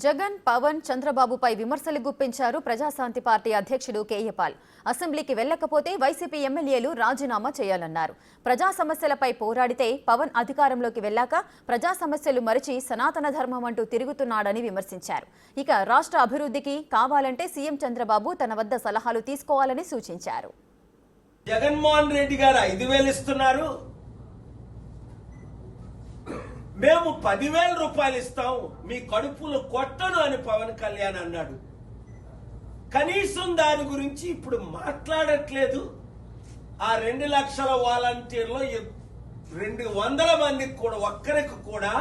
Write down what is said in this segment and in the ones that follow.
జగన్, పవన్, చంద్రబాబుపై విమర్శలు గుప్పించారు ప్రజాశాంతి పార్టీ అధ్యక్షుడు కేఏ పాల్. అసెంబ్లీకి వెళ్లకపోతే వైసీపీ ఎమ్మెల్యేలు రాజీనామా చేయాలన్నారు. ప్రజా సమస్యలపై పోరాడితే పవన్ అధికారంలోకి వెళ్లాక ప్రజా సమస్యలు మరిచి సనాతన ధర్మం అంటూ తిరుగుతున్నాడని విమర్శించారు. ఇక రాష్ట్ర అభివృద్ధికి కావాలంటే సీఎం చంద్రబాబు తన వద్ద సలహాలు తీసుకోవాలని సూచించారు. జగన్మోహన్ రెడ్డి గారు 5,000 ఇస్తున్నారు, మేము 10,000 రూపాయలు ఇస్తాం, మీ కడుపులు కొట్టను అని పవన్ కళ్యాణ్ అన్నాడు. కనీసం దాని గురించి ఇప్పుడు మాట్లాడట్లేదు. ఆ 2 లక్షల వాలంటీర్లో 200 మందికి కూడా ఒక్కరికి కూడా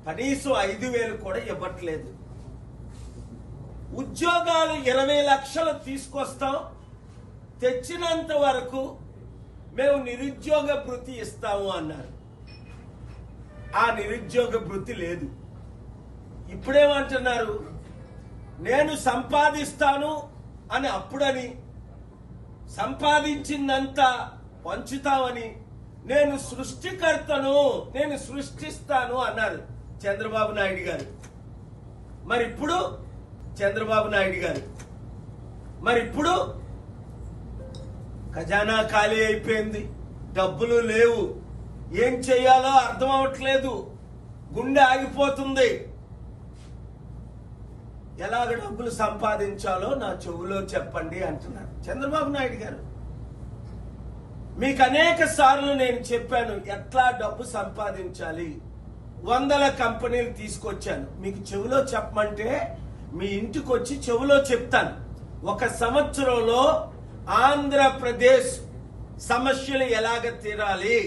కనీసం 5,000 కూడా ఇవ్వట్లేదు. ఉద్యోగాలు 20 లక్షలు తీసుకొస్తాం, తెచ్చినంత వరకు మేము నిరుద్యోగ భృతి ఇస్తాము అన్నారు. ఆ నిరుద్యోగ భృతి లేదు. ఇప్పుడేమంటున్నారు, నేను సంపాదిస్తాను అని అప్పుడని, సంపాదించిందంతా పంచుతామని, నేను సృష్టికర్తను, నేను సృష్టిస్తాను అన్నారు చంద్రబాబు నాయుడు గారు. మరి ఇప్పుడు చంద్రబాబు నాయుడు గారు ఇప్పుడు ఖజానా ఖాళీ అయిపోయింది, డబ్బులు లేవు, ఏం చేయాలో అర్థం అవట్లేదు, గుండె ఆగిపోతుంది, ఎలాగ డబ్బులు సంపాదించాలో నా చెవులో చెప్పండి అంటున్నారు చంద్రబాబు నాయుడు గారు. మీకు అనేక సార్లు నేను చెప్పాను ఎట్లా డబ్బు సంపాదించాలి. 100 కంపెనీలు తీసుకొచ్చాను, మీకు చెవులో చెప్పమంటే మీ ఇంటికి వచ్చి చెవులో చెప్తాను. 1 సంవత్సరంలో ఆంధ్రప్రదేశ్ సమస్యలు ఎలాగ తీరాలి,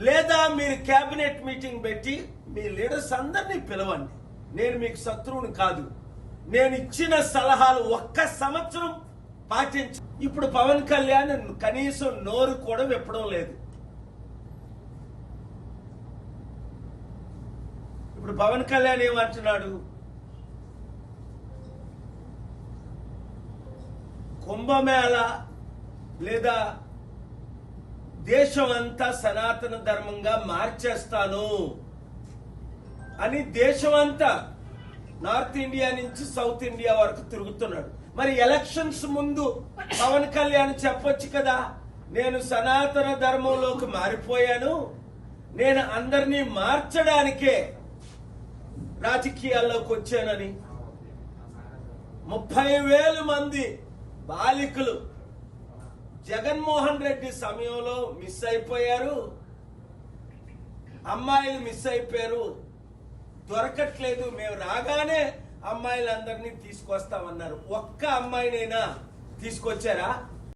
లేదా మీరు కేబినెట్ మీటింగ్ పెట్టి మీ లీడర్స్ అందరినీ పిలవండి. నేను మీకు శత్రువుని కాదు, నేను ఇచ్చిన సలహాలు 1 సంవత్సరం పాటించి. ఇప్పుడు పవన్ కళ్యాణ్ కనీసం నోరు కూడా విప్పడం లేదు. ఇప్పుడు పవన్ కళ్యాణ్ ఏమంటున్నాడు, కుంభమేళ లేదా దేశం అంతా సనాతన ధర్మంగా మార్చేస్తాను అని దేశం అంతా నార్త్ ఇండియా నుంచి సౌత్ ఇండియా వరకు తిరుగుతున్నాడు. మరి ఎలక్షన్స్ ముందు పవన్ కళ్యాణ్ చెప్పొచ్చు కదా, నేను సనాతన ధర్మంలోకి మారిపోయాను, నేను అందరినీ మార్చడానికే రాజకీయాల్లోకి వచ్చానని. 30,000 మంది బాలికలు జగన్మోహన్ రెడ్డి సమయంలో మిస్ అయిపోయారు, అమ్మాయిలు మిస్ అయిపోయారు, దొరకట్లేదు, మేము రాగానే అమ్మాయిలందరినీ తీసుకొస్తామన్నారు. ఒక్క అమ్మాయినైనా తీసుకొచ్చారా?